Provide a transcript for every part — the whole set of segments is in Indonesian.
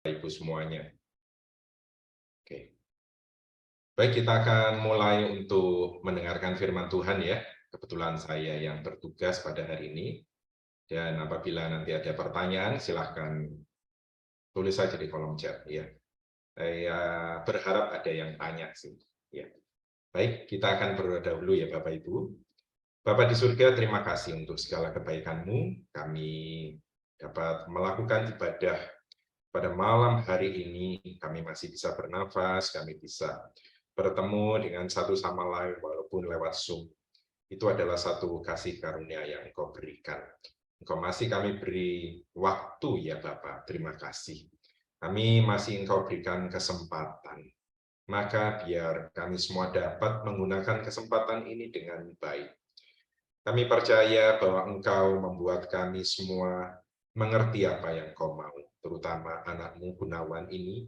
Ibu semuanya. Oke. Baik, kita akan mulai untuk mendengarkan firman Tuhan ya. Kebetulan saya yang bertugas pada hari ini. Dan apabila nanti ada pertanyaan, silahkan tulis saja di kolom chat ya. Saya berharap ada yang tanya sih. Ya. Baik, kita akan berdoa dahulu ya Bapak Ibu. Bapak di surga, terima kasih untuk segala kebaikan-Mu. Kami dapat melakukan ibadah pada malam hari ini. Kami masih bisa bernafas, kami bisa bertemu dengan satu sama lain walaupun lewat Zoom. Itu adalah satu kasih karunia yang Engkau berikan. Engkau masih kami beri waktu ya Bapak, terima kasih. Kami masih Engkau berikan kesempatan. Maka biar kami semua dapat menggunakan kesempatan ini dengan baik. Kami percaya bahwa Engkau membuat kami semua mengerti apa yang Kau mau, terutama anak-Mu Gunawan ini,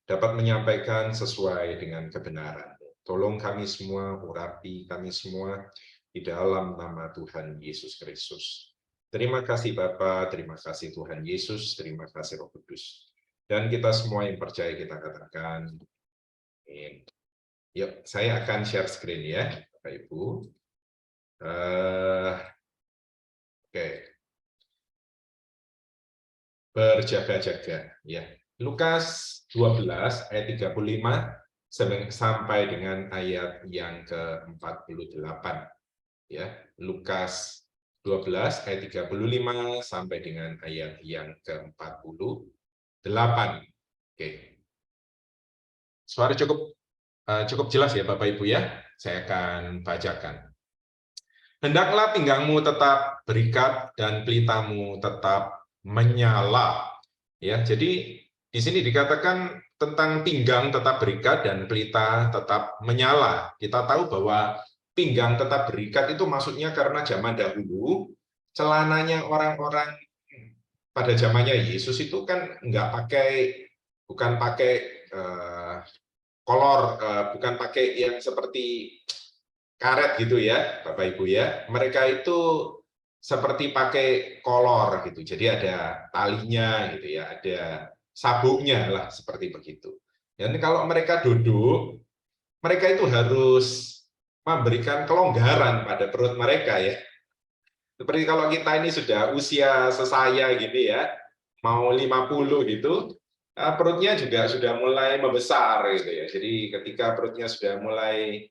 dapat menyampaikan sesuai dengan kebenaran. Tolong kami semua, urapi kami semua, di dalam nama Tuhan Yesus Kristus. Terima kasih Bapa, terima kasih Tuhan Yesus, terima kasih Roh Kudus. Dan kita semua yang percaya kita katakan, amin. Yuk, saya akan share screen ya, Bapak Ibu. Oke. Berjaga-jaga ya. Lukas 12 ayat 35 sampai dengan ayat yang ke-48 ya. Lukas 12 ayat 35 sampai dengan ayat yang ke-48. Oke. Suara cukup jelas ya Bapak Ibu ya. Saya akan bacakan. Hendaklah pinggangmu tetap berikat dan pelitamu tetap menyala. Ya, jadi di sini dikatakan tentang pinggang tetap berikat dan pelita tetap menyala. Kita tahu bahwa pinggang tetap berikat itu maksudnya karena zaman dahulu celananya orang-orang pada zamannya Yesus itu kan bukan pakai kolor, bukan pakai yang seperti karet gitu ya, Bapak Ibu ya. Mereka itu seperti pakai kolor gitu. Jadi ada talinya gitu ya, ada sabuknya lah seperti begitu. Dan kalau mereka duduk, mereka itu harus memberikan kelonggaran pada perut mereka ya. Seperti kalau kita ini sudah usia sesaya gitu ya, mau 50 gitu, perutnya juga sudah mulai membesar gitu ya. Jadi ketika perutnya sudah mulai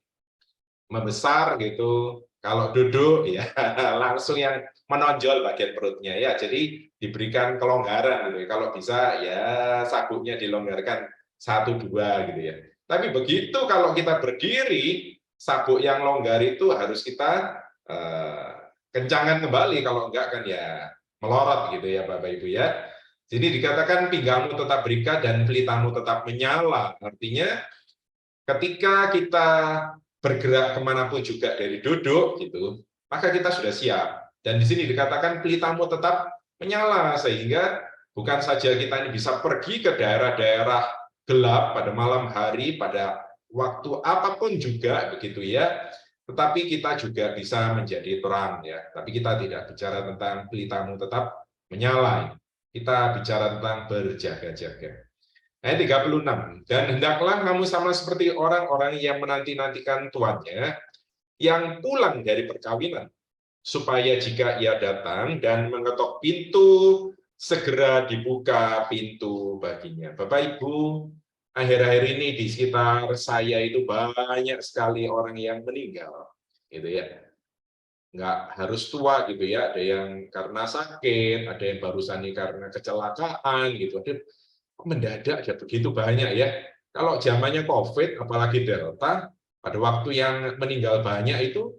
membesar gitu, kalau duduk ya langsung yang menonjol bagian perutnya ya. Jadi diberikan kelonggaran gitu ya. Kalau bisa ya sabuknya dilonggarkan 1-2 gitu ya. Tapi begitu kalau kita berdiri, sabuk yang longgar itu harus kita kencangkan kembali, kalau enggak kan ya melorot gitu ya Bapak Ibu ya. Jadi dikatakan pinggangmu tetap berikat dan pelitamu tetap menyala. Artinya ketika kita bergerak kemanapun juga dari duduk gitu, maka kita sudah siap. Dan di sini dikatakan pelitamu tetap menyala, sehingga bukan saja kita ini bisa pergi ke daerah-daerah gelap pada malam hari, pada waktu apapun juga begitu ya, tetapi kita juga bisa menjadi terang ya. Tapi kita tidak bicara tentang pelitamu tetap menyala. Kita bicara tentang berjaga-jaga. Ayat 36. Dan hendaklah kamu sama seperti orang-orang yang menanti-nantikan tuannya, yang pulang dari perkawinan, supaya jika ia datang dan mengetok pintu, segera dibuka pintu baginya. Bapak Ibu, akhir-akhir ini di sekitar saya itu banyak sekali orang yang meninggal, gitu ya. Nggak harus tua gitu ya, ada yang karena sakit, ada yang barusan ini karena kecelakaan gitu. Ada mendadak ya begitu banyak ya. Kalau zamannya COVID, apalagi Delta, pada waktu yang meninggal banyak itu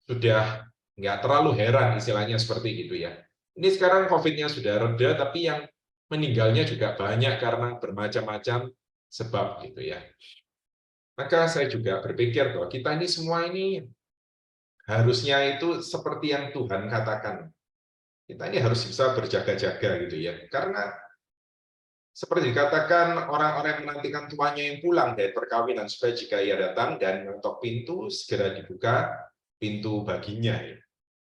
sudah nggak terlalu heran istilahnya seperti itu ya. Ini sekarang COVID-nya sudah reda, tapi yang meninggalnya juga banyak karena bermacam-macam sebab gitu ya. Maka saya juga berpikir bahwa kita ini semua ini harusnya itu seperti yang Tuhan katakan. Kita ini harus bisa berjaga-jaga gitu ya. Karena seperti dikatakan, orang-orang yang menantikan tuannya yang pulang dari perkawinan, supaya jika ia datang dan mengetok pintu, segera dibuka pintu baginya.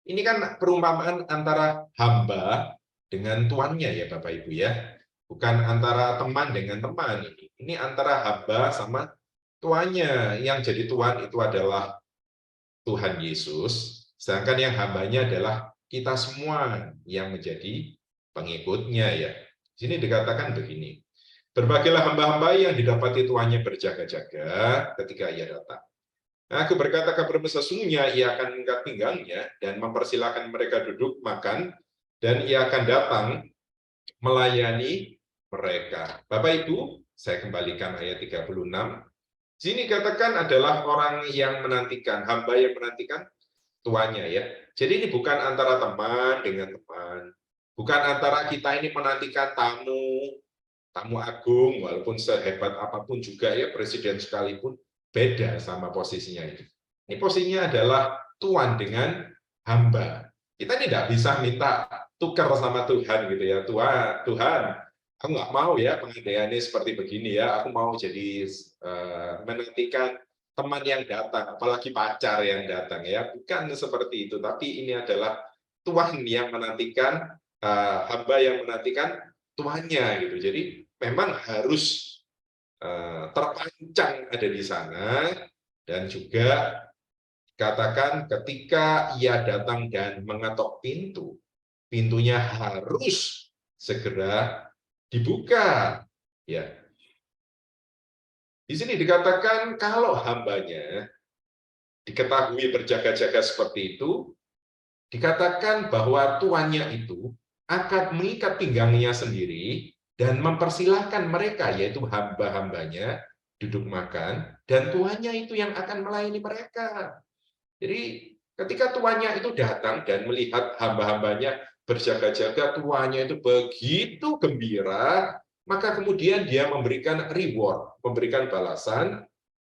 Ini kan perumpamaan antara hamba dengan tuannya ya Bapak Ibu ya. bukan antara teman dengan teman ini. Ini antara hamba sama tuannya. Yang jadi tuan itu adalah Tuhan Yesus, sedangkan yang hambanya adalah kita semua yang menjadi pengikutnya ya. Di sini dikatakan begini, berbagilah hamba-hamba yang didapati tuannya berjaga-jaga ketika ia datang. Nah, aku berkata kepada sesungguhnya ia akan mengikat pinggangnya dan mempersilahkan mereka duduk makan, dan ia akan datang melayani mereka. Bapak Ibu, saya kembalikan ayat 36. Sini katakan adalah orang yang menantikan, hamba yang menantikan tuannya ya. Jadi ini bukan antara teman dengan teman, bukan antara kita ini menantikan tamu agung, walaupun sehebat apapun juga ya presiden sekalipun beda sama posisinya ini. Ini posisinya adalah tuan dengan hamba. Kita ini tidak bisa minta tukar sama Tuhan gitu ya, Tuhan, aku nggak mau ya pengandaiannya seperti begini ya, aku mau jadi menantikan teman yang datang, apalagi pacar yang datang ya, bukan seperti itu, tapi ini adalah Tuhan yang menantikan, hamba yang menantikan tuannya gitu. Jadi memang harus terpancang ada di sana, dan juga katakan ketika ia datang dan mengetok pintu, pintunya harus segera dibuka ya. Di sini dikatakan kalau hambanya diketahui berjaga-jaga seperti itu, dikatakan bahwa tuannya itu akan mengikat pinggangnya sendiri dan mempersilahkan mereka, yaitu hamba-hambanya, duduk makan, dan tuannya itu yang akan melayani mereka. Jadi ketika tuannya itu datang dan melihat hamba-hambanya berjaga-jaga, tuannya itu begitu gembira, maka kemudian dia memberikan reward, memberikan balasan,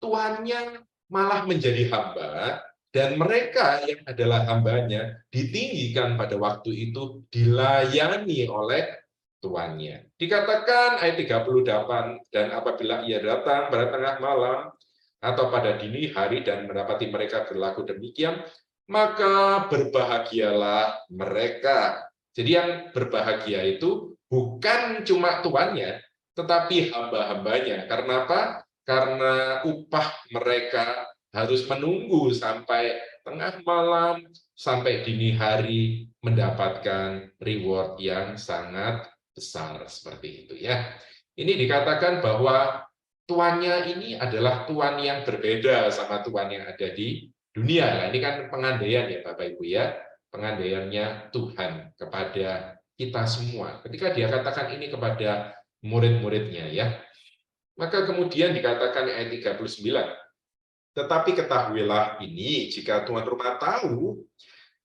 tuannya malah menjadi hamba, dan mereka yang adalah hambanya ditinggikan pada waktu itu, dilayani oleh tuannya. Dikatakan ayat 38, dan apabila ia datang pada tengah malam atau pada dini hari dan mendapati mereka berlaku demikian, maka berbahagialah mereka. Jadi yang berbahagia itu bukan cuma tuannya, tetapi hamba-hambanya. Karena apa? Karena upah mereka harus menunggu sampai tengah malam, sampai dini hari mendapatkan reward yang sangat besar seperti itu ya. Ini dikatakan bahwa tuannya ini adalah tuan yang berbeda sama tuan yang ada di dunia. Nah, ini kan pengandaian ya Bapak Ibu ya, pengandaiannya Tuhan kepada kita semua. Ketika dia katakan ini kepada murid-muridnya ya, maka kemudian dikatakan ayat 39, tetapi ketahuilah ini, jika tuan rumah tahu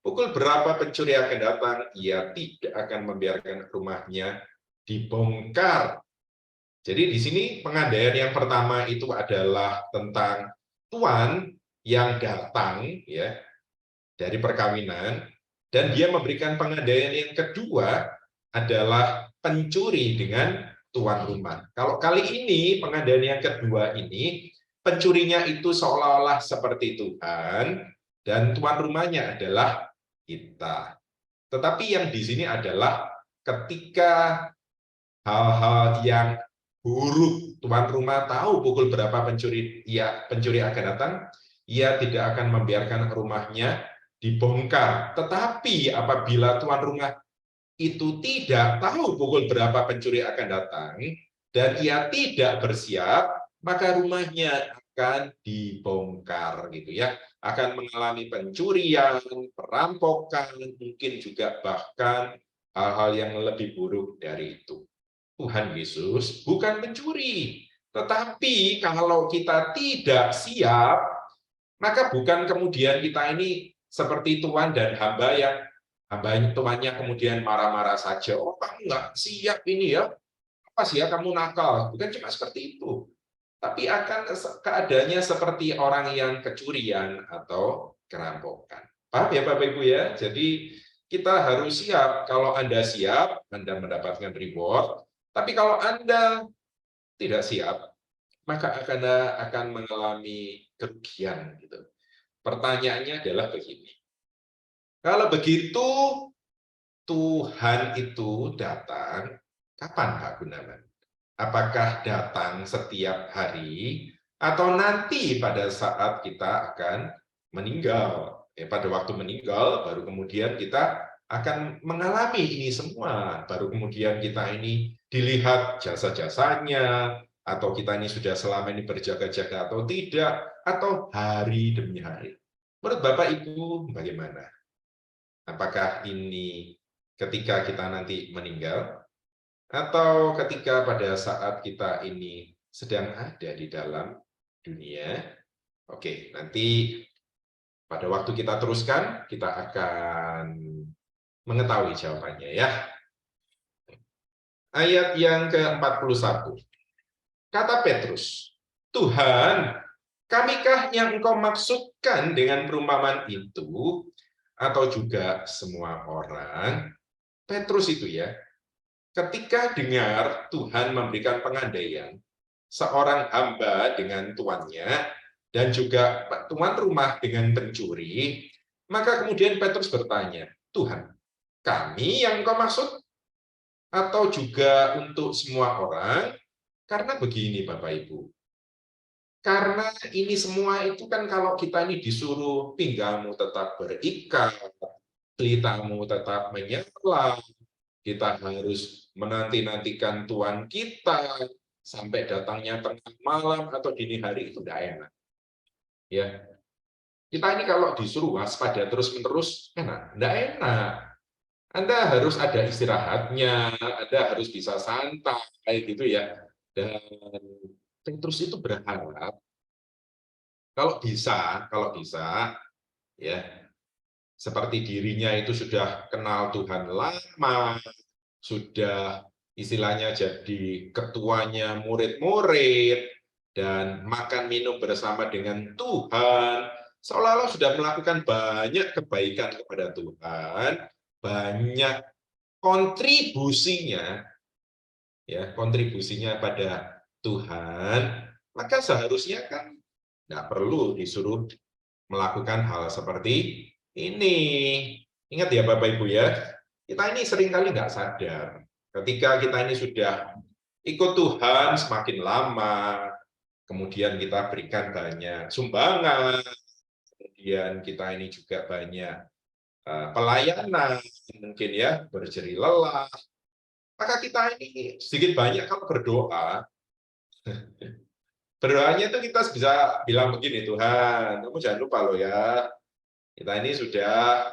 pukul berapa pencuri akan datang, ia tidak akan membiarkan rumahnya dibongkar. Jadi di sini pengandaian yang pertama itu adalah tentang tuan yang datang ya dari perkawinan, dan dia memberikan pengandaian yang kedua adalah pencuri dengan tuan rumah. Kalau kali ini pengandaian yang kedua ini pencurinya itu seolah-olah seperti Tuhan dan tuan rumahnya adalah kita. Tetapi yang di sini adalah ketika hal-hal yang buruk, tuan rumah tahu pukul berapa pencuri akan datang, ia tidak akan membiarkan rumahnya dibongkar. Tetapi apabila tuan rumah itu tidak tahu pukul berapa pencuri akan datang dan ia tidak bersiap, maka rumahnya akan dibongkar gitu ya, akan mengalami pencurian, perampokan, mungkin juga bahkan hal-hal yang lebih buruk dari itu. Tuhan Yesus bukan pencuri, tetapi kalau kita tidak siap, maka bukan kemudian kita ini seperti tuan dan hamba yang tuannya kemudian marah-marah saja. Oh, kamu nggak siap ini ya, apa sih ya kamu nakal? Bukan cuma seperti itu, tapi akan keadaannya seperti orang yang kecurian atau kerampokan. Paham ya Bapak Ibu ya? Jadi kita harus siap. Kalau Anda siap, Anda mendapatkan reward. Tapi kalau Anda tidak siap, maka Anda akan mengalami kerugian. Gitu. Pertanyaannya adalah begini. Kalau begitu Tuhan itu datang, Kapan, Pak Gunawan? Apakah datang setiap hari atau nanti pada saat kita akan meninggal? Pada waktu meninggal, baru kemudian kita akan mengalami ini semua. Baru kemudian kita ini dilihat jasa-jasanya, atau kita ini sudah selama ini berjaga-jaga atau tidak, atau hari demi hari. Menurut Bapak Ibu bagaimana? Apakah ini ketika kita nanti meninggal, atau ketika pada saat kita ini sedang ada di dalam dunia? Oke, nanti pada waktu kita teruskan, kita akan mengetahui jawabannya ya. Ayat yang ke-41. Kata Petrus, Tuhan, kamikah yang engkau maksudkan dengan perumpamaan itu? Atau juga semua orang? Petrus itu ya, ketika dengar Tuhan memberikan pengandaian, seorang hamba dengan tuannya, dan juga tuan rumah dengan pencuri, maka kemudian Petrus bertanya, Tuhan, kami yang engkau maksud? Atau juga untuk semua orang? Karena begini Bapak Ibu, karena ini semua itu kan kalau kita ini disuruh pinggangmu tetap berikat, pelitamu tetap menyala, kita harus menanti-nantikan Tuhan kita sampai datangnya tengah malam atau dini hari, itu tidak enak. Ya, kita ini kalau disuruh waspada terus-menerus, enak? Tidak enak. Anda harus ada istirahatnya, Anda harus bisa santai gitu ya. Dan Petrus itu berharap kalau bisa ya, seperti dirinya itu sudah kenal Tuhan lama, sudah istilahnya jadi ketuanya murid-murid, dan makan minum bersama dengan Tuhan, seolah-olah sudah melakukan banyak kebaikan kepada Tuhan, banyak kontribusinya, ya kontribusinya pada Tuhan, maka seharusnya kan nggak perlu disuruh melakukan hal seperti ini. Ingat ya Bapak Ibu ya, kita ini seringkali nggak sadar. Ketika kita ini sudah ikut Tuhan semakin lama, kemudian kita berikan banyak sumbangan, kemudian kita ini juga banyak pelayanan, mungkin ya berjeri lelah, maka kita ini sedikit banyak kalau berdoanya itu kita bisa bilang begini, Tuhan, kamu jangan lupa loh ya, kita ini sudah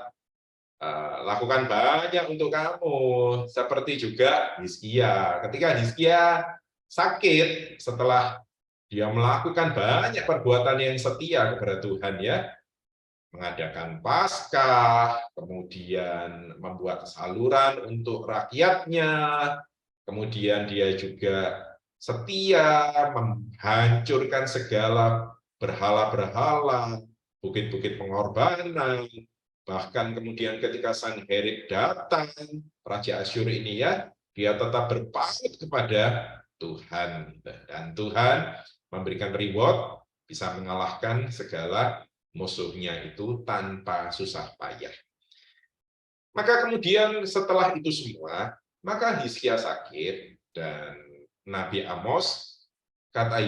lakukan banyak untuk kamu, seperti juga Hizkia. Ketika Hizkia sakit setelah dia melakukan banyak perbuatan yang setia kepada Tuhan ya, mengadakan Paskah, kemudian membuat saluran untuk rakyatnya, kemudian dia juga setia menghancurkan segala berhala-berhala, bukit-bukit pengorbanan, bahkan kemudian ketika Sanherib datang, Raja Asyur ini ya, dia tetap berpaut kepada Tuhan, dan Tuhan memberikan reward, bisa mengalahkan segala musuhnya itu tanpa susah payah. Maka kemudian setelah itu semua, maka Hizkia sakit, dan Nabi Amos, kata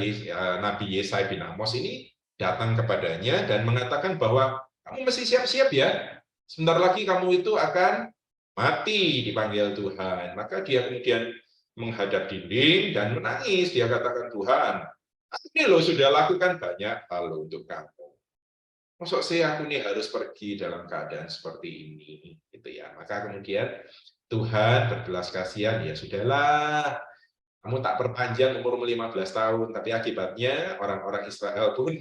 Nabi Yesaya bin Amos ini datang kepadanya dan mengatakan bahwa kamu mesti siap-siap ya, sebentar lagi kamu itu akan mati dipanggil Tuhan. Maka dia kemudian menghadap dinding dan menangis. Dia katakan, Tuhan, aku ini loh sudah lakukan banyak hal untuk kamu. Maksud saya aku ini harus pergi dalam keadaan seperti ini, gitu ya. Maka kemudian Tuhan berbelas kasihan, ya sudahlah, kamu tak perpanjang umurmu 15 tahun, tapi akibatnya orang-orang Israel pun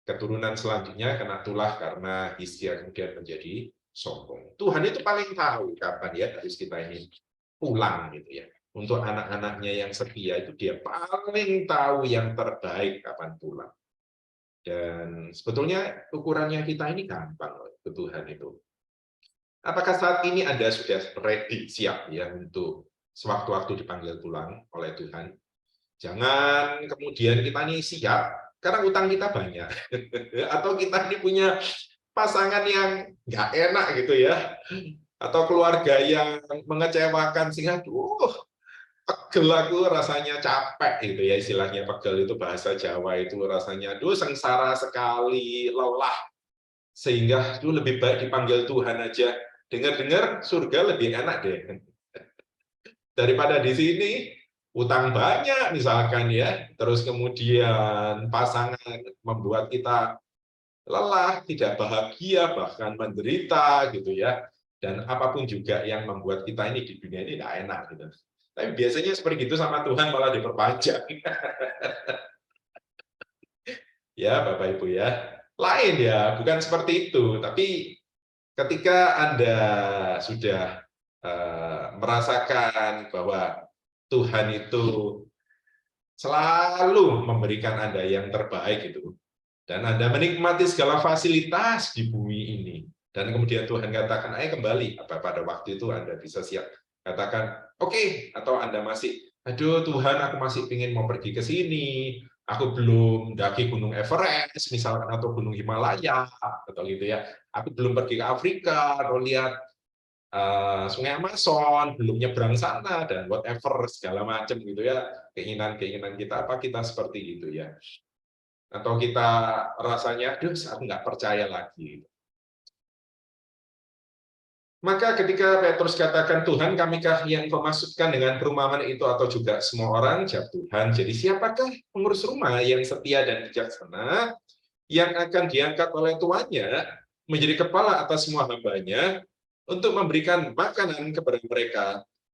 keturunan selanjutnya kena tulah karena Hizkia kemudian menjadi sombong. Tuhan itu paling tahu kapan ya harus kita ini pulang gitu ya. Untuk anak-anaknya yang setia itu dia paling tahu yang terbaik kapan pulang. Dan sebetulnya ukurannya kita ini gampang loh, ke Tuhan itu. Apakah saat ini Anda sudah ready, siap ya untuk sewaktu-waktu dipanggil pulang oleh Tuhan? Jangan kemudian kita ini siap, karena utang kita banyak. Atau kita ini punya pasangan yang nggak enak gitu ya. Atau keluarga yang mengecewakan, sehingga pegel aku rasanya capek gitu ya, istilahnya pegel itu bahasa Jawa itu rasanya aduh sengsara sekali, lelah sehingga itu lebih baik dipanggil Tuhan aja. Dengar-dengar surga lebih enak deh daripada di sini, utang banyak misalkan ya, terus kemudian pasangan membuat kita lelah, tidak bahagia, bahkan menderita gitu ya. Dan apapun juga yang membuat kita ini di dunia ini tidak enak gitu. Tapi biasanya seperti itu sama Tuhan malah diperpanjang. Ya, Bapak Ibu ya. Lain ya, bukan seperti itu. Tapi ketika Anda sudah merasakan bahwa Tuhan itu selalu memberikan Anda yang terbaik gitu, dan Anda menikmati segala fasilitas di bumi ini, dan kemudian Tuhan katakan, ayo kembali, apa pada waktu itu Anda bisa siap katakan, oke, atau Anda masih, aduh Tuhan, aku masih ingin mau pergi ke sini, aku belum mendaki Gunung Everest, misalkan, atau Gunung Himalaya, atau gitu ya, aku belum pergi ke Afrika, atau lihat Sungai Amazon, belum nyebrang sana, dan whatever, segala macam gitu ya, keinginan-keinginan kita, apa kita seperti itu ya. Atau kita rasanya, aduh, aku nggak percaya lagi. Maka ketika Petrus katakan, Tuhan, kamikah yang kau masukkan dengan perumpamaan itu atau juga semua orang? Jawab Tuhan, jadi siapakah pengurus rumah yang setia dan bijaksana, yang akan diangkat oleh tuannya, menjadi kepala atas semua hambanya, untuk memberikan makanan kepada mereka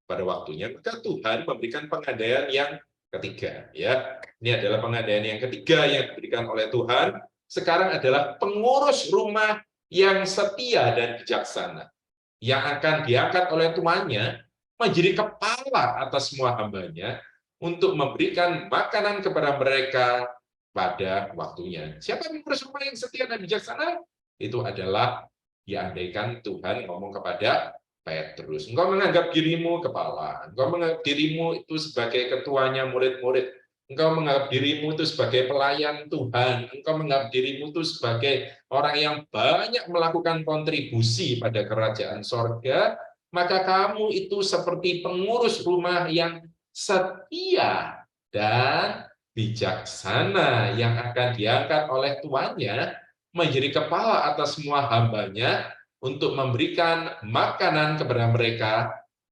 pada waktunya? Maka Tuhan memberikan pengandaian yang ketiga. Ya, ini adalah pengandaian yang ketiga yang diberikan oleh Tuhan. Sekarang adalah pengurus rumah yang setia dan bijaksana, yang akan diangkat oleh tuannya menjadi kepala atas semua hambanya untuk memberikan makanan kepada mereka pada waktunya. Siapa pengurus rumah yang setia dan bijaksana? Itu adalah, ya andaikan Tuhan ngomong kepada Petrus, engkau menganggap dirimu kepala, engkau menganggap dirimu itu sebagai ketuanya murid-murid, engkau menganggap dirimu itu sebagai pelayan Tuhan, engkau menganggap dirimu itu sebagai orang yang banyak melakukan kontribusi pada kerajaan sorga, maka kamu itu seperti pengurus rumah yang setia dan bijaksana yang akan diangkat oleh tuannya menjadi kepala atas semua hambanya untuk memberikan makanan kepada mereka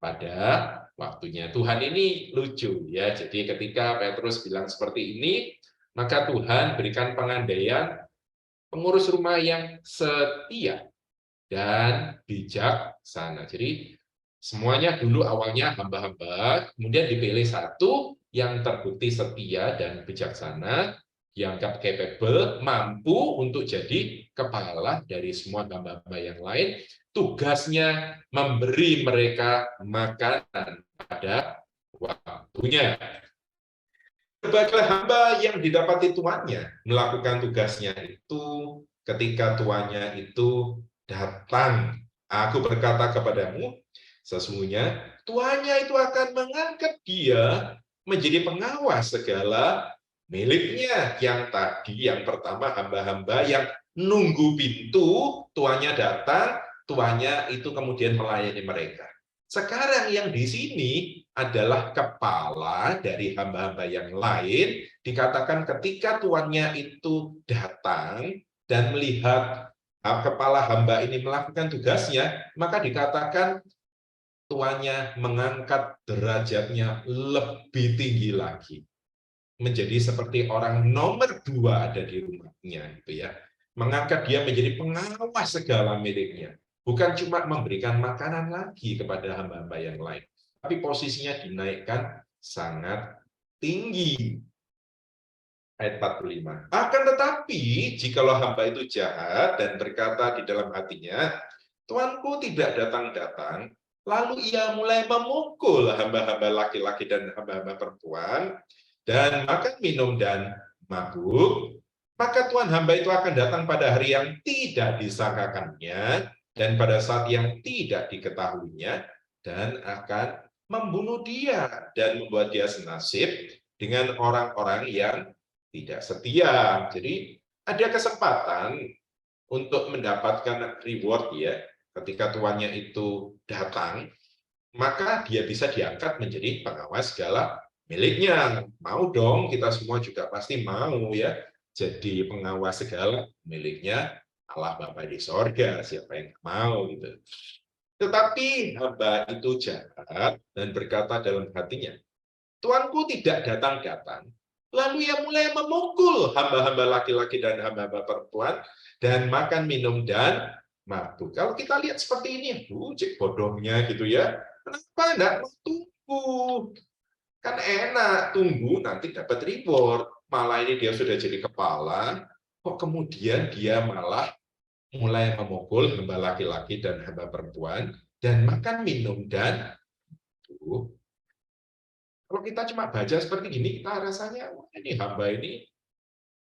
pada waktunya. Tuhan ini lucu ya. Jadi ketika Petrus bilang seperti ini, maka Tuhan berikan pengandaian pengurus rumah yang setia dan bijaksana. Jadi semuanya dulu awalnya hamba-hamba, kemudian dipilih satu yang terbukti setia dan bijaksana, dianggap capable, mampu untuk jadi kepala dari semua hamba-hamba yang lain. Tugasnya memberi mereka makanan pada waktunya. Berbagai hamba yang didapati tuannya melakukan tugasnya itu ketika tuannya itu datang. Aku berkata kepadamu, sesungguhnya tuannya itu akan mengangkat dia menjadi pengawas segala miliknya. Yang tadi, yang pertama hamba-hamba yang nunggu pintu, tuannya datang, tuannya itu kemudian melayani mereka. Sekarang yang di sini adalah kepala dari hamba-hamba yang lain, dikatakan ketika tuannya itu datang dan melihat kepala hamba ini melakukan tugasnya, maka dikatakan tuannya mengangkat derajatnya lebih tinggi lagi, menjadi seperti orang nomor 2 ada di rumahnya, gitu ya. Mengangkat dia menjadi pengawas segala miliknya, bukan cuma memberikan makanan lagi kepada hamba-hamba yang lain, tapi posisinya dinaikkan sangat tinggi. Ayat 45. Akan tetapi, jikalau hamba itu jahat dan berkata di dalam hatinya, Tuanku tidak datang-datang, lalu ia mulai memukul hamba-hamba laki-laki dan hamba-hamba perempuan, dan makan minum dan mabuk, maka Tuhan hamba itu akan datang pada hari yang tidak disangkakannya, dan pada saat yang tidak diketahuinya, dan akan membunuh dia, dan membuat dia senasib dengan orang-orang yang tidak setia. Jadi ada kesempatan untuk mendapatkan reward ya ketika tuannya itu datang, maka dia bisa diangkat menjadi pengawas segala miliknya. Mau dong, kita semua juga pasti mau ya, jadi pengawas segala miliknya Allah Bapa di sorga. Siapa yang mau gitu. Tetapi hamba itu jahat dan berkata dalam hatinya, Tuanku tidak datang-datang, lalu ia mulai memukul hamba-hamba laki-laki dan hamba-hamba perempuan, dan makan, minum, dan mabuk. Kalau kita lihat seperti ini, cek bodohnya gitu ya. Kenapa enggak mau tunggu? Kan enak, tunggu nanti dapat reward. Malah ini dia sudah jadi kepala, kok kemudian dia malah mulai memukul hamba laki-laki dan hamba perempuan, dan makan, minum, dan mabuk. Kalau kita cuma baca seperti ini, kita rasanya, wah ini hamba ini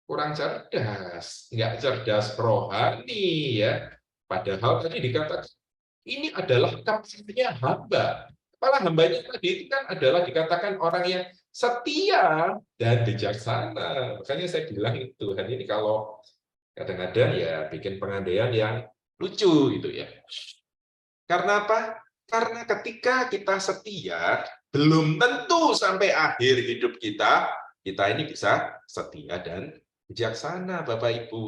kurang cerdas, nggak cerdas rohani ya. Padahal tadi dikatakan ini adalah kapasitasnya hamba. Kepala hambanya tadi itu kan adalah dikatakan orang yang setia dan bijaksana. Makanya saya bilang Tuhan ini kalau kadang-kadang ya bikin pengandaian yang lucu gitu ya. Karena apa? Karena ketika kita setia, belum tentu sampai akhir hidup kita ini bisa setia dan bijaksana, Bapak Ibu.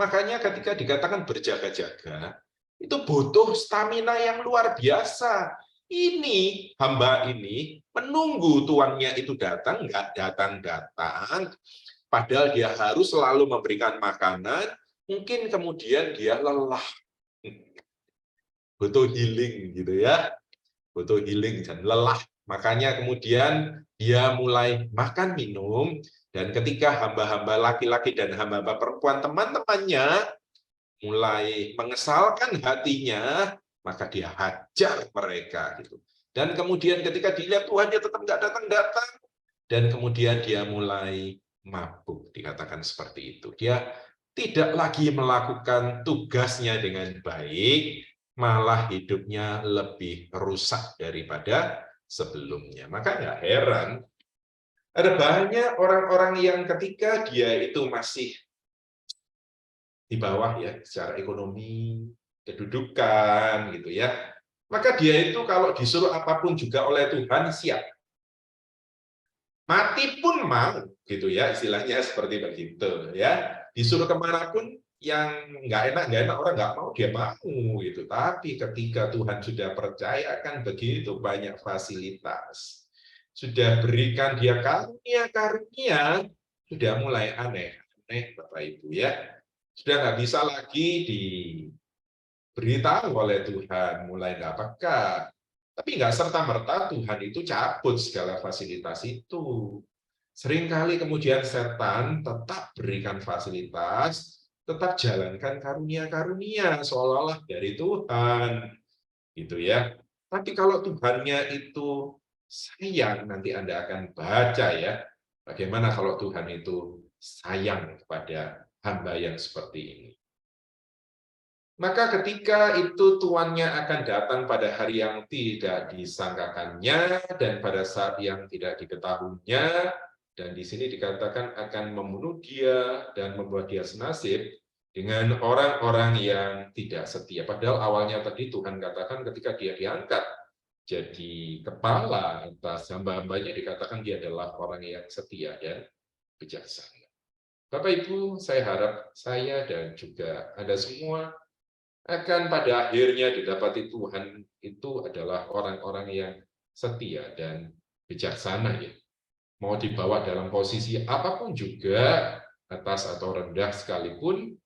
Makanya ketika dikatakan berjaga-jaga, itu butuh stamina yang luar biasa. Ini, hamba ini, menunggu tuannya itu datang, nggak datang-datang, padahal dia harus selalu memberikan makanan, mungkin kemudian dia lelah, butuh healing gitu ya, butuh healing dan lelah. Makanya kemudian dia mulai makan minum, dan ketika hamba-hamba laki-laki dan hamba-hamba perempuan teman-temannya mulai mengesalkan hatinya, maka dia hajar mereka gitu. Dan kemudian ketika dilihat Tuhan dia tetap nggak datang-datang, dan kemudian dia mulai mabuk, dikatakan seperti itu. Dia tidak lagi melakukan tugasnya dengan baik, malah hidupnya lebih rusak daripada sebelumnya. Maka nggak heran, ada banyak orang-orang yang ketika dia itu masih di bawah ya, secara ekonomi, kedudukan, gitu ya, maka dia itu kalau disuruh apapun juga oleh Tuhan, siap. Mati pun mau, gitu ya, istilahnya seperti begitu ya. Disuruh kemanapun yang nggak enak orang nggak mau, dia mau gitu. Tapi ketika Tuhan sudah percayakan begitu banyak fasilitas, sudah berikan dia karunia, sudah mulai aneh Bapak Ibu ya. Sudah nggak bisa lagi diberitahu oleh Tuhan, mulai nggak peka. Tapi nggak serta-merta Tuhan itu cabut segala fasilitas itu. Seringkali kemudian setan tetap berikan fasilitas, tetap jalankan karunia-karunia seolah-olah dari Tuhan, gitu ya. Tapi kalau Tuhannya itu sayang, nanti Anda akan baca ya, bagaimana kalau Tuhan itu sayang kepada hamba yang seperti ini. Maka ketika itu tuannya akan datang pada hari yang tidak disangkakannya dan pada saat yang tidak diketahuinya, dan di sini dikatakan akan membunuh dia dan membuat dia senasib dengan orang-orang yang tidak setia. Padahal awalnya tadi Tuhan katakan ketika dia diangkat jadi kepala atas hamba-hambanya, dikatakan dia adalah orang yang setia dan bijaksana. Bapak Ibu, saya harap saya dan juga Anda semua akan pada akhirnya didapati Tuhan itu adalah orang-orang yang setia dan bijaksana ya. Mau dibawa dalam posisi apapun juga, atas atau rendah sekalipun,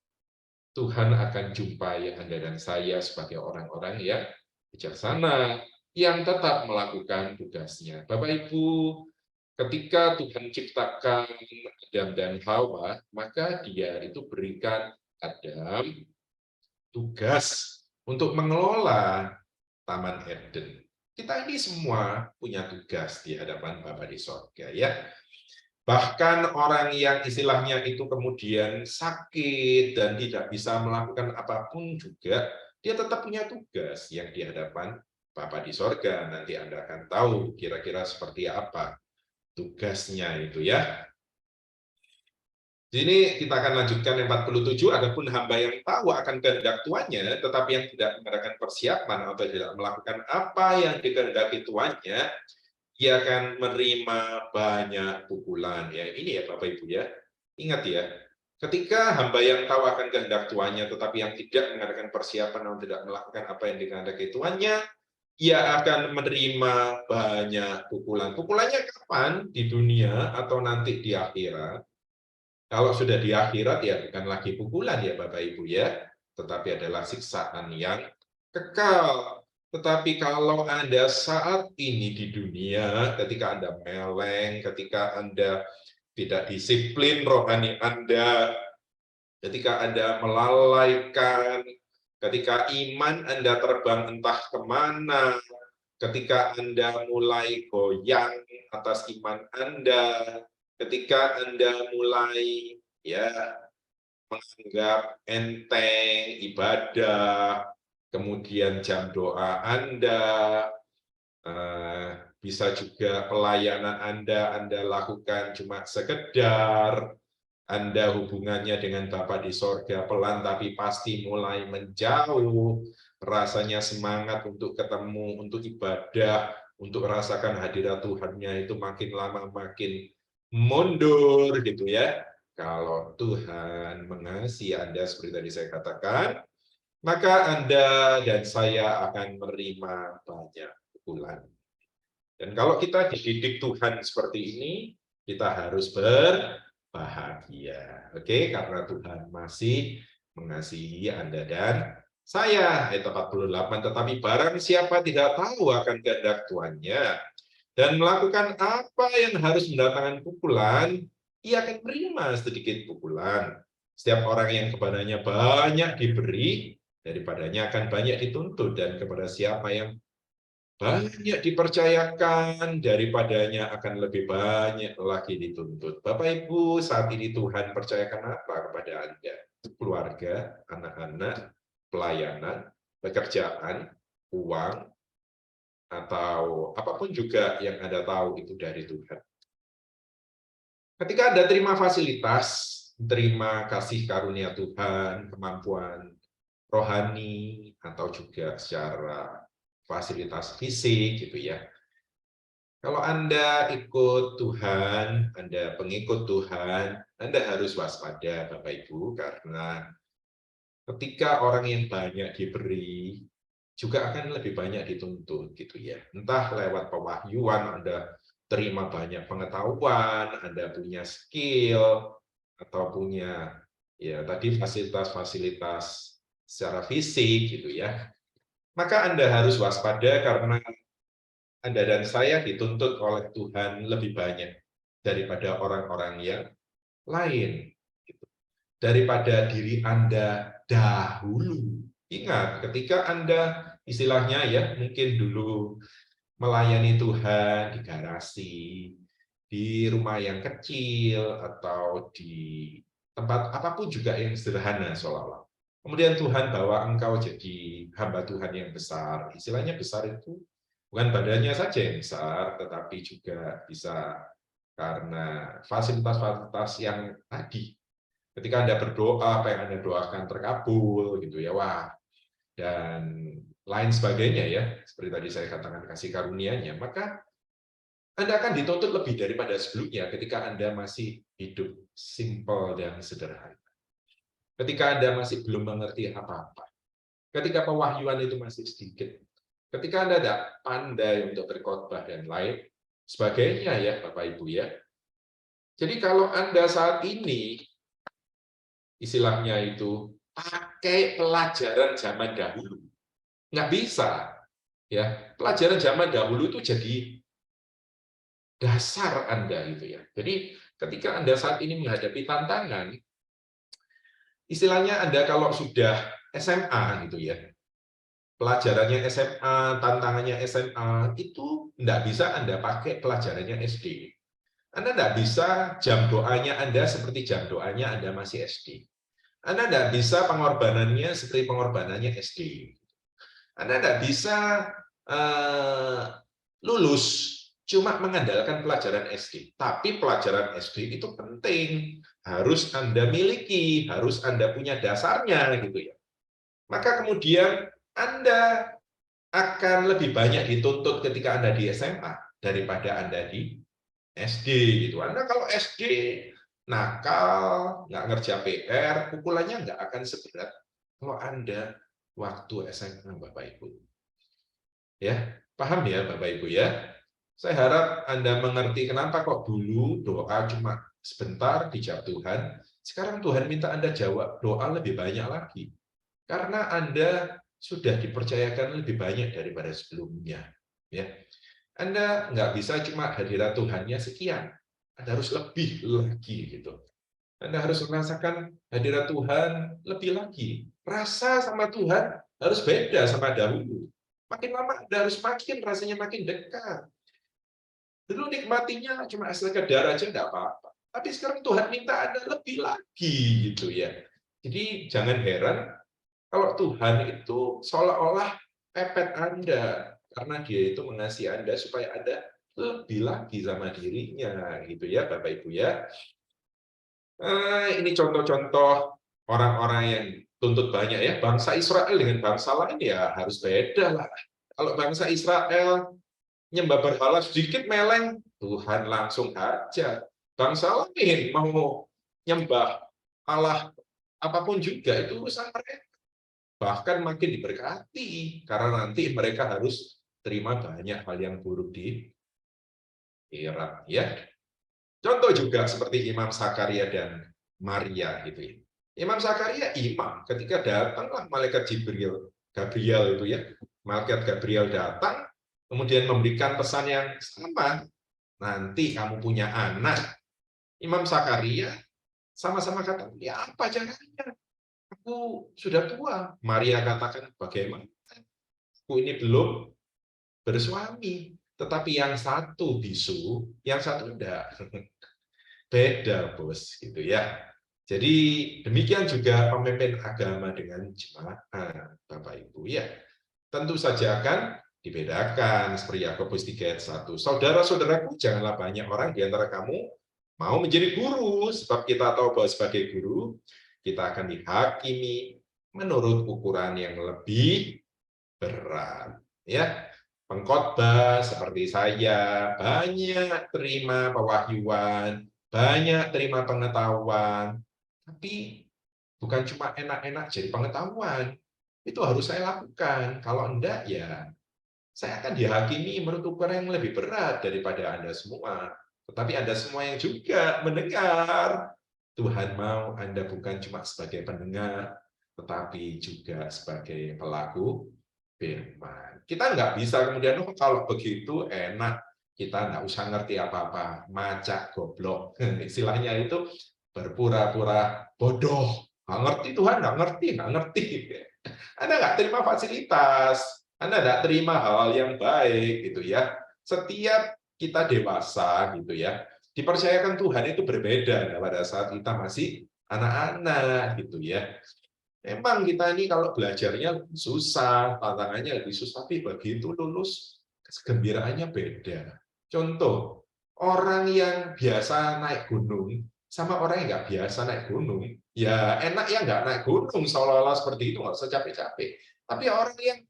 Tuhan akan jumpai Anda dan saya sebagai orang-orang yang bijaksana, yang tetap melakukan tugasnya. Bapak Ibu, ketika Tuhan ciptakan Adam dan Hawa, maka dia itu berikan Adam tugas untuk mengelola Taman Eden. Kita ini semua punya tugas di hadapan Bapa di sorga ya. Bahkan orang yang istilahnya itu kemudian sakit dan tidak bisa melakukan apapun juga, dia tetap punya tugas yang di hadapan Bapa di sorga. Nanti Anda akan tahu kira-kira seperti apa tugasnya itu ya. Jadi kita akan lanjutkan yang 47, adapun hamba yang tahu akan kehendak tuannya, tetapi yang tidak mengadakan persiapan atau tidak melakukan apa yang dikehendaki tuannya, ia akan menerima banyak pukulan. Ya, ini ya Bapak Ibu ya. Ingat ya, ketika hamba yang tahu akan kehendak tuannya, tetapi yang tidak mengadakan persiapan atau tidak melakukan apa yang dikehendaki tuannya, ia akan menerima banyak pukulan. Pukulannya kapan? Di dunia atau nanti di akhirat? Kalau sudah di akhirat ya bukan lagi pukulan ya Bapak Ibu ya, tetapi adalah siksaan yang kekal. Tetapi kalau Anda saat ini di dunia, ketika Anda meleng, ketika Anda tidak disiplin rohani Anda, ketika Anda melalaikan, ketika iman Anda terbang entah kemana, ketika Anda mulai goyang atas iman Anda, ketika Anda mulai ya menganggap enteng ibadah, kemudian jam doa Anda, bisa juga pelayanan Anda lakukan cuma sekedar, Anda hubungannya dengan Bapa di sorga pelan tapi pasti mulai menjauh, rasanya semangat untuk ketemu, untuk ibadah, untuk merasakan hadirat Tuhannya itu makin lama makin mundur gitu ya. Kalau Tuhan mengasihi Anda seperti tadi saya katakan, maka Anda dan saya akan menerima banyak pukulan. Dan kalau kita dididik Tuhan seperti ini, kita harus berbahagia. Oke, karena Tuhan masih mengasihi Anda dan saya. Ayat 48, tetapi barang siapa tidak tahu akan kehendak tuannya dan melakukan apa yang harus mendatangkan pukulan, ia akan menerima sedikit pukulan. Setiap orang yang kepadanya banyak diberi, daripadanya akan banyak dituntut, dan kepada siapa yang banyak dipercayakan, daripadanya akan lebih banyak lagi dituntut. Bapak Ibu, saat ini Tuhan percayakan apa kepada Anda? Keluarga, anak-anak, pelayanan, pekerjaan, uang, atau apapun juga yang Anda tahu itu dari Tuhan. Ketika Anda terima fasilitas, terima kasih karunia Tuhan, kemampuan rohani, atau juga secara fasilitas fisik gitu ya. Kalau Anda ikut Tuhan, Anda pengikut Tuhan, Anda harus waspada Bapak Ibu, karena ketika orang yang banyak diberi, juga akan lebih banyak dituntut gitu ya. Entah lewat pewahyuan, Anda terima banyak pengetahuan, Anda punya skill, atau punya ya tadi fasilitas-fasilitas secara fisik gitu ya. Maka Anda harus waspada karena Anda dan saya dituntut oleh Tuhan lebih banyak daripada orang-orang yang lain, gitu. Daripada diri Anda dahulu. Ingat, ketika Anda istilahnya ya, mungkin dulu melayani Tuhan di garasi, di rumah yang kecil, atau di tempat apapun juga yang sederhana seolah-olah. Kemudian Tuhan bawa engkau jadi hamba Tuhan yang besar. Istilahnya besar itu bukan badannya saja yang besar, tetapi juga bisa karena fasilitas-fasilitas yang tadi. Ketika Anda berdoa, apa yang Anda doakan terkabul, gitu ya, wah, dan lain sebagainya ya, seperti tadi saya katakan kasih karunia-Nya, maka Anda akan dituntut lebih daripada sebelumnya ketika Anda masih hidup simpel dan sederhana. Ketika Anda masih belum mengerti apa-apa. Ketika pewahyuan itu masih sedikit. Ketika Anda tidak pandai untuk berkhotbah dan lain sebagainya ya Bapak Ibu ya. Jadi kalau Anda saat ini istilahnya itu pakai pelajaran zaman dahulu, nggak bisa ya. Pelajaran zaman dahulu itu jadi dasar Anda gitu ya. Jadi ketika Anda saat ini menghadapi tantangan, istilahnya Anda kalau sudah SMA gitu ya, pelajarannya SMA, tantangannya SMA, itu tidak bisa Anda pakai pelajarannya SD. Anda tidak bisa jam doanya Anda seperti jam doanya Anda masih SD. Anda tidak bisa pengorbanannya seperti pengorbanannya SD. Anda tidak bisa lulus cuma mengandalkan pelajaran SD. Tapi pelajaran SD itu penting, harus Anda miliki, harus Anda punya dasarnya gitu ya. Maka kemudian Anda akan lebih banyak dituntut ketika Anda di SMA daripada Anda di SD gitu. Anda kalau SD nakal, nggak ngerja PR, pukulannya nggak akan seberat kalau Anda waktu SMA, Bapak Ibu. Ya, paham ya Bapak Ibu ya? Saya harap Anda mengerti kenapa kok dulu doa cuma sebentar dijawab Tuhan. Sekarang Tuhan minta Anda jawab doa lebih banyak lagi. Karena Anda sudah dipercayakan lebih banyak daripada sebelumnya. Ya, Anda nggak bisa cuma hadirat Tuhannya sekian. Anda harus lebih lagi gitu. Anda harus merasakan hadirat Tuhan lebih lagi. Rasa sama Tuhan harus beda sama dahulu. Makin lama Anda harus makin rasanya makin dekat. Dulu nikmatinya cuma sekedar aja enggak apa-apa. Tapi sekarang Tuhan minta Anda lebih lagi gitu ya. Jadi jangan heran kalau Tuhan itu seolah-olah pepet Anda karena Dia itu mengasihi Anda supaya Anda lebih lagi sama dirinya gitu ya Bapak Ibu ya. Ini contoh-contoh orang-orang yang tuntut banyak ya. Bangsa Israel dengan bangsa lain ya harus beda lah. Kalau bangsa Israel nyembah berhala sedikit meleng, Tuhan langsung hajar. Bangsa lain mau nyembah Allah apapun juga itu urusan mereka. Bahkan makin diberkati karena nanti mereka harus terima banyak hal yang buruk di Irak ya. Contoh juga seperti Imam Zakaria dan Maria gitu ya. Imam Zakaria imam ketika datanglah malaikat Gabriel itu ya. Malaikat Gabriel datang kemudian memberikan pesan yang sama. Nanti kamu punya anak. Imam Zakaria sama-sama kata, ya apa caranya? Aku sudah tua. Maria katakan, bagaimana? Aku ini belum bersuami. Tetapi yang satu bisu, yang satu enggak. Beda, bos, gitu ya. Jadi demikian juga pemimpin agama dengan jemaat, Bapak Ibu ya. Tentu saja akan dibedakan seperti Yakobus 3 ayat 1. Saudara-saudaraku, janganlah banyak orang di antara kamu mau menjadi guru, sebab kita tahu bahwa sebagai guru kita akan dihakimi menurut ukuran yang lebih berat. Ya, pengkhotbah seperti saya banyak terima pewahyuan, banyak terima pengetahuan, tapi bukan cuma enak-enak jadi pengetahuan. Itu harus saya lakukan. Kalau enggak, ya saya akan dihakimi menurut ukuran yang lebih berat daripada Anda semua. Tetapi Anda semua yang juga mendengar, Tuhan mau Anda bukan cuma sebagai pendengar, tetapi juga sebagai pelaku firman. Kita nggak bisa kemudian, oh kalau begitu enak, kita nggak usah ngerti apa-apa, macak goblok. Istilahnya itu berpura-pura bodoh. Nggak ngerti Tuhan, nggak ngerti, nggak ngerti. Anda nggak terima fasilitas, Anda nggak terima hal yang baik, gitu ya. Setiap kita dewasa, gitu ya, dipercayakan Tuhan itu berbeda pada saat kita masih anak-anak, gitu ya. Memang kita ini kalau belajarnya susah, tantangannya lebih susah, tapi begitu lulus, kegembiraannya beda. Contoh, orang yang biasa naik gunung, sama orang yang nggak biasa naik gunung, ya enak ya nggak naik gunung, seolah-olah seperti itu, nggak usah capek-capek. Tapi orang yang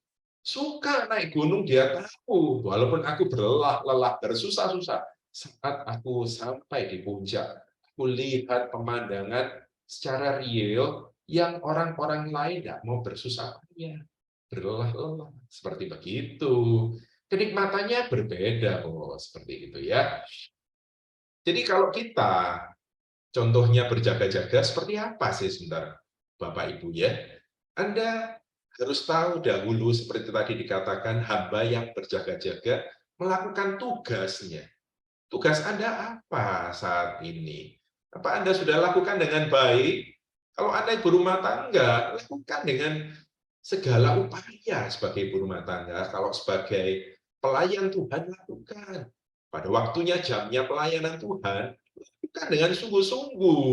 suka naik gunung, dia tahu, walaupun aku berlelah-lelah, bersusah-susah, saat aku sampai di puncak, aku lihat pemandangan secara real, yang orang-orang lain nggak mau bersusah payah, berlelah-lelah, seperti begitu. Kenikmatannya berbeda, oh, seperti itu ya. Jadi kalau kita contohnya berjaga-jaga, seperti apa sih sebentar, Bapak Ibu ya? Anda harus tahu dahulu, seperti tadi dikatakan, hamba yang berjaga-jaga melakukan tugasnya. Tugas Anda apa saat ini? Apa Anda sudah lakukan dengan baik? Kalau Anda ibu rumah tangga, lakukan dengan segala upaya sebagai ibu rumah tangga. Kalau sebagai pelayan Tuhan, lakukan. Pada waktunya, jamnya pelayanan Tuhan, lakukan dengan sungguh-sungguh.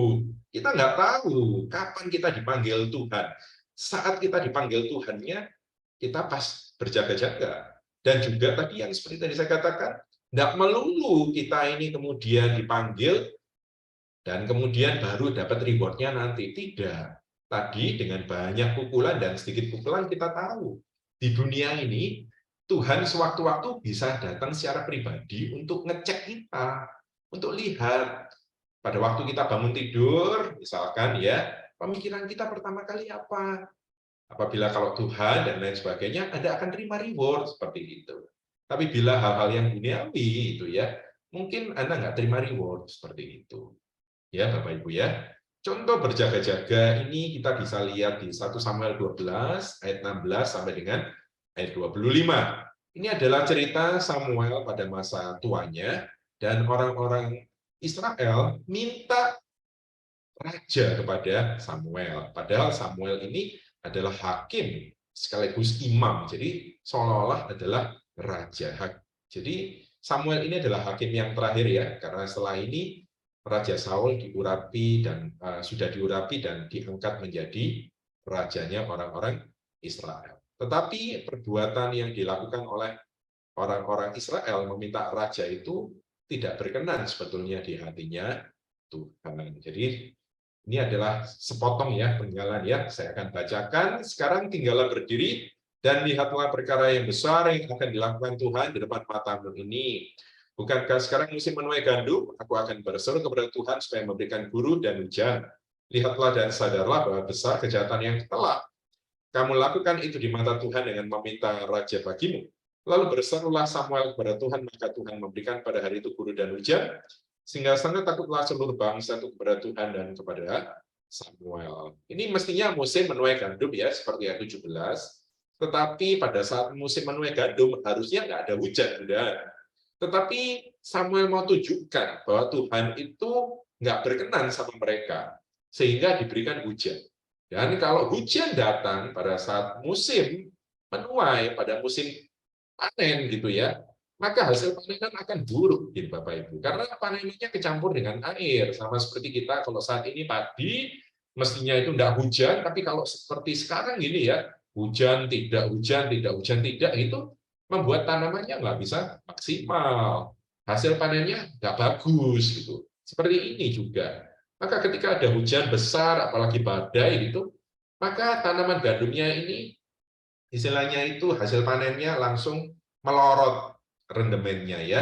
Kita nggak tahu kapan kita dipanggil Tuhan. Saat kita dipanggil Tuhannya, kita pas berjaga-jaga. Dan juga tadi yang seperti tadi saya katakan, Tidak melulu kita ini kemudian dipanggil dan kemudian baru dapat reward-nya nanti. Tidak. Tadi dengan banyak pukulan dan sedikit pukulan kita tahu. Di dunia ini, Tuhan sewaktu-waktu bisa datang secara pribadi untuk ngecek kita. Untuk lihat. Pada waktu kita bangun tidur, misalkan ya, pemikiran kita pertama kali apa? Apabila kalau Tuhan dan lain sebagainya, Anda akan terima reward seperti itu. Tapi bila hal-hal yang duniawi itu ya, mungkin Anda nggak terima reward seperti itu. Ya, Bapak Ibu ya. Contoh berjaga-jaga ini kita bisa lihat di 1 Samuel 12 ayat 16 sampai dengan ayat 25. Ini adalah cerita Samuel pada masa tuanya dan orang-orang Israel minta raja kepada Samuel. Padahal Samuel ini adalah hakim sekaligus imam. Jadi seolah-olah adalah raja. Jadi Samuel ini adalah hakim yang terakhir ya, karena setelah ini Raja Saul diurapi dan sudah diurapi dan diangkat menjadi rajanya orang-orang Israel. Tetapi perbuatan yang dilakukan oleh orang-orang Israel meminta raja itu tidak berkenan sebetulnya di hatinya Tuhan. Jadi ini adalah sepotong ya penggalan ya. Saya akan bacakan. Sekarang tinggallah berdiri dan lihatlah perkara yang besar yang akan dilakukan Tuhan di depan matamu ini. Bukankah sekarang musim menuai gandum? Aku akan berseru kepada Tuhan supaya memberikan guru dan hujan. Lihatlah dan sadarlah bahwa besar kejahatan yang telah kamu lakukan itu di mata Tuhan dengan meminta raja bagimu. Lalu berserulah Samuel kepada Tuhan, maka Tuhan memberikan pada hari itu guru dan hujan, sehingga sangat takutlah seluruh bangsa itu kepada Tuhan dan kepada Samuel. Ini mestinya musim menuai gandum ya, seperti ayat 17. Tetapi pada saat musim menuai gandum, harusnya nggak ada hujan. Tetapi Samuel mau tunjukkan bahwa Tuhan itu nggak berkenan sama mereka, sehingga diberikan hujan. Dan kalau hujan datang pada saat musim menuai, pada musim panen gitu ya, maka hasil panenan akan buruk, gitu Bapak Ibu. Karena panenannya kecampur dengan air, sama seperti kita kalau saat ini padi, mestinya itu tidak hujan, tapi kalau seperti sekarang ini ya, hujan, tidak hujan, tidak hujan, tidak, itu membuat tanamannya nggak bisa maksimal. Hasil panennya nggak bagus, gitu. Seperti ini juga. Maka ketika ada hujan besar, apalagi badai gitu, maka tanaman gandumnya ini istilahnya itu hasil panennya langsung melorot rendemennya ya,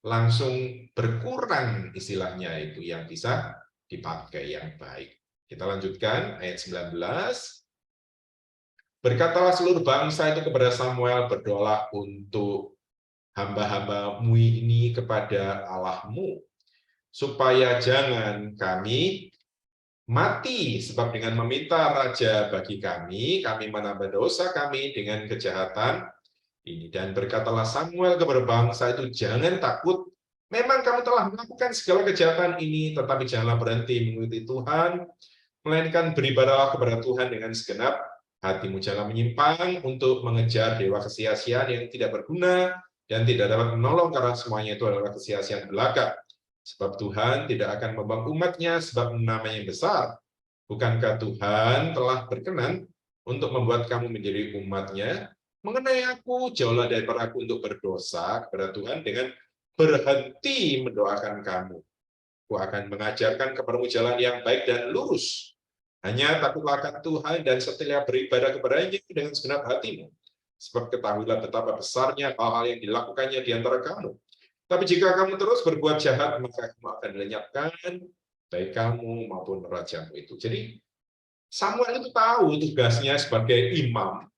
langsung berkurang istilahnya itu yang bisa dipakai yang baik. Kita lanjutkan ayat 19. Berkatalah seluruh bangsa itu kepada Samuel, berdoalah untuk hamba-hambamu ini kepada Allahmu, supaya jangan kami mati, sebab dengan meminta raja bagi kami menambah dosa kami dengan kejahatan ini. Dan berkatalah Samuel kepada bangsa itu, jangan takut, memang kamu telah melakukan segala kejahatan ini, tetapi janganlah berhenti mengikuti Tuhan, melainkan beribadahlah kepada Tuhan dengan segenap hatimu. Jangan menyimpang untuk mengejar dewa kesia-siaan yang tidak berguna dan tidak dapat menolong, karena semuanya itu adalah kesia-siaan belaka. Sebab Tuhan tidak akan membuang umatnya sebab namanya besar. Bukankah Tuhan telah berkenan untuk membuat kamu menjadi umatnya? Mengenai aku, jauhlah daripada aku untuk berdosa kepada Tuhan dengan berhenti mendoakan kamu. Aku akan mengajarkan kepadamu jalan yang baik dan lurus. Hanya takutlah akan Tuhan dan setialah beribadah kepadanya dengan segenap hatimu. Sebab ketahuilah betapa besarnya hal-hal yang dilakukannya di antara kamu. Tapi jika kamu terus berbuat jahat, maka kamu akan dilenyapkan, baik kamu maupun rajamu itu. Jadi Samuel itu tahu tugasnya sebagai imam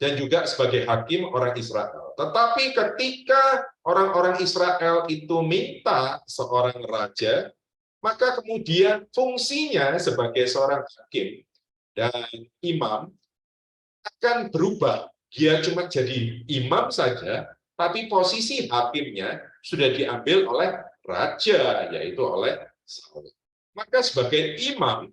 dan juga sebagai hakim orang Israel. Tetapi ketika orang-orang Israel itu minta seorang raja, maka kemudian fungsinya sebagai seorang hakim dan imam akan berubah. Dia cuma jadi imam saja, tapi posisi hakimnya sudah diambil oleh raja, yaitu oleh Saul. Maka sebagai imam,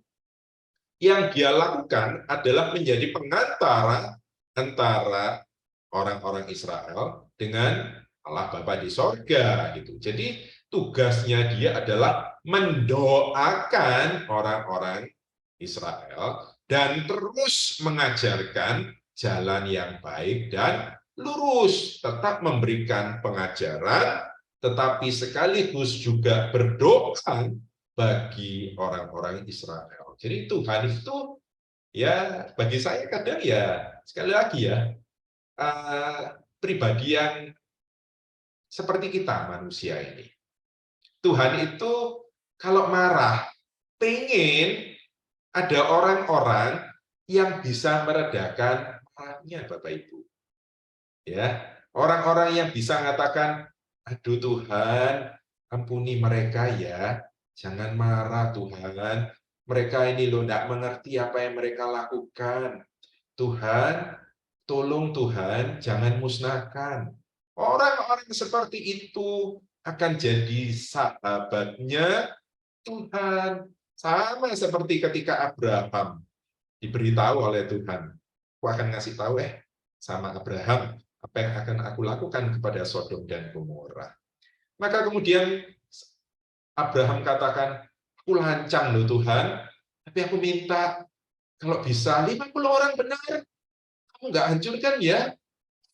yang dia lakukan adalah menjadi pengantara antara orang-orang Israel dengan Allah Bapa di sorga. Gitu. Jadi tugasnya dia adalah mendoakan orang-orang Israel dan terus mengajarkan jalan yang baik dan lurus, tetap memberikan pengajaran, tetapi sekaligus juga berdoa bagi orang-orang Israel. Jadi Tuhan itu ya bagi saya kadang ya sekali lagi ya pribadi yang seperti kita manusia ini. Tuhan itu kalau marah pengen ada orang-orang yang bisa meredakan marahnya, Bapak Ibu. Ya, orang-orang yang bisa mengatakan, aduh Tuhan, ampuni mereka ya, jangan marah Tuhan, mereka ini loh tidak mengerti apa yang mereka lakukan. Tuhan, tolong Tuhan, jangan musnahkan. Orang-orang seperti itu akan jadi sahabatnya Tuhan. Sama seperti ketika Abraham diberitahu oleh Tuhan, aku akan ngasih tahu sama Abraham apa yang akan aku lakukan kepada Sodom dan Gomora. Maka kemudian Abraham katakan, aku lancang loh Tuhan, tapi aku minta kalau bisa 50 orang benar, kamu nggak hancurkan ya?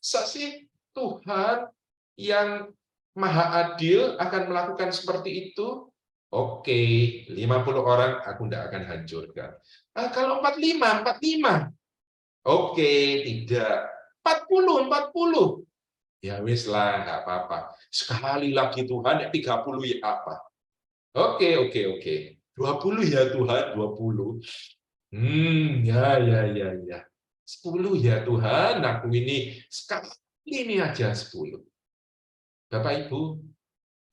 Masa sih Tuhan yang Maha Adil akan melakukan seperti itu? Oke, 50 orang aku tidak akan hancurkan. Kalau 45. Oke, tidak. 40. Ya wis lah, nggak apa-apa. Sekali lagi Tuhan, 30 ya apa? Oke. 20 ya Tuhan, 20. Ya. 10 ya Tuhan, aku ini sekali ini aja 10. Bapak Ibu,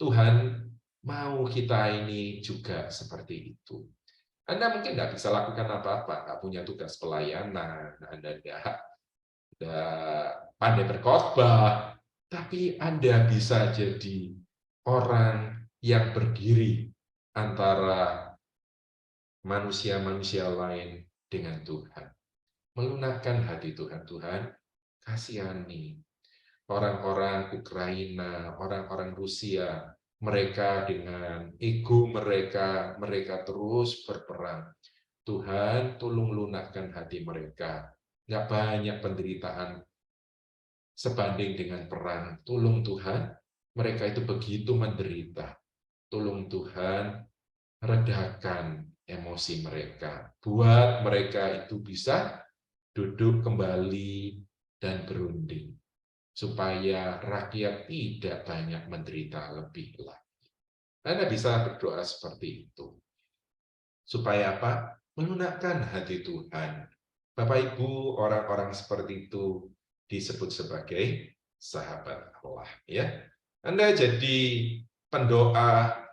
Tuhan mau kita ini juga seperti itu. Anda mungkin nggak bisa lakukan apa-apa, nggak punya tugas pelayanan, Anda nggak pandai berkhotbah, tapi Anda bisa jadi orang yang berdiri antara manusia-manusia lain dengan Tuhan. Melunakkan hati Tuhan. Tuhan, kasihani orang-orang Ukraina, orang-orang Rusia, mereka dengan ego mereka terus berperang. Tuhan, tolong lunakkan hati mereka. Nggak banyak penderitaan sebanding dengan perang. Tolong Tuhan, mereka itu begitu menderita. Tolong Tuhan, redakan emosi mereka. Buat mereka itu bisa duduk kembali dan berunding. Supaya rakyat tidak banyak menderita lebih lagi. Anda bisa berdoa seperti itu. Supaya apa? Melunakkan hati Tuhan. Bapak Ibu, orang-orang seperti itu disebut sebagai sahabat Allah. Ya, Anda jadi pendoa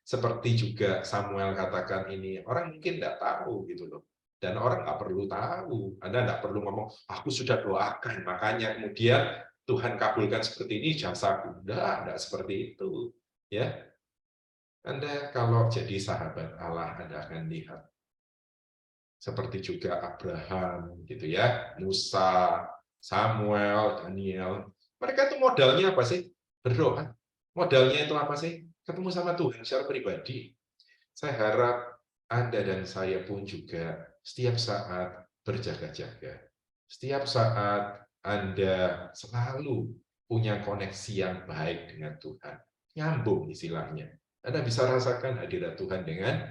seperti juga Samuel katakan ini. Orang mungkin tidak tahu gitu loh. Dan orang nggak perlu tahu. Anda nggak perlu ngomong, aku sudah doakan, makanya kemudian Tuhan kabulkan seperti ini jasaku. Enggak seperti itu. Ya, Anda kalau jadi sahabat Allah, Anda akan lihat seperti juga Abraham, gitu ya, Musa, Samuel, Daniel. Mereka itu modalnya apa sih? Berdoa. Modalnya itu apa sih? Ketemu sama Tuhan secara pribadi. Saya harap Anda dan saya pun juga setiap saat berjaga-jaga. Setiap saat Anda selalu punya koneksi yang baik dengan Tuhan. Nyambung istilahnya. Anda bisa rasakan hadirat Tuhan dengan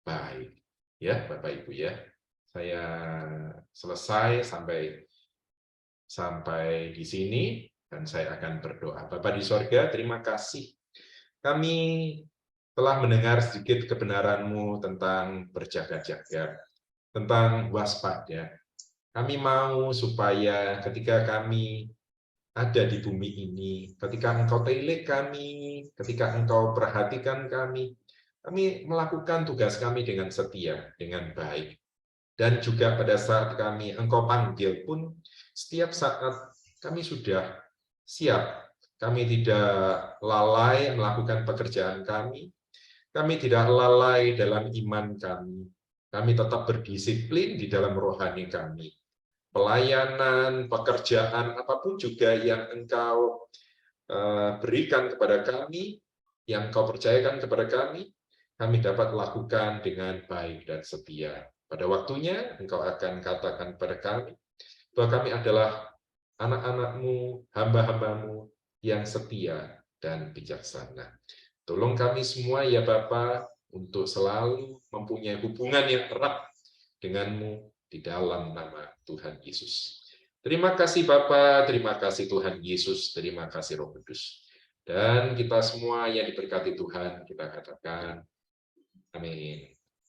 baik. Ya, Bapak Ibu ya. Saya selesai sampai di sini dan saya akan berdoa. Bapa di sorga, terima kasih. Kami telah mendengar sedikit kebenaran-Mu tentang berjaga-jaga, tentang waspada. Kami mau supaya ketika kami ada di bumi ini, ketika Engkau tilik kami, ketika Engkau perhatikan kami melakukan tugas kami dengan setia, dengan baik. Dan juga pada saat kami Engkau panggil pun, setiap saat kami sudah siap. Kami tidak lalai melakukan pekerjaan kami tidak lalai dalam iman kami tetap berdisiplin di dalam rohani kami. Pelayanan, pekerjaan, apapun juga yang Engkau berikan kepada kami, yang Engkau percayakan kepada kami dapat lakukan dengan baik dan setia. Pada waktunya, Engkau akan katakan kepada kami bahwa kami adalah anak-anak-Mu, hamba-hamba-Mu yang setia, dan bijaksana. Tolong kami semua ya Bapa untuk selalu mempunyai hubungan yang erat denganmu di dalam nama Tuhan Yesus. Terima kasih Bapa, terima kasih Tuhan Yesus, terima kasih Roh Kudus. Dan kita semua yang diberkati Tuhan, kita katakan amin.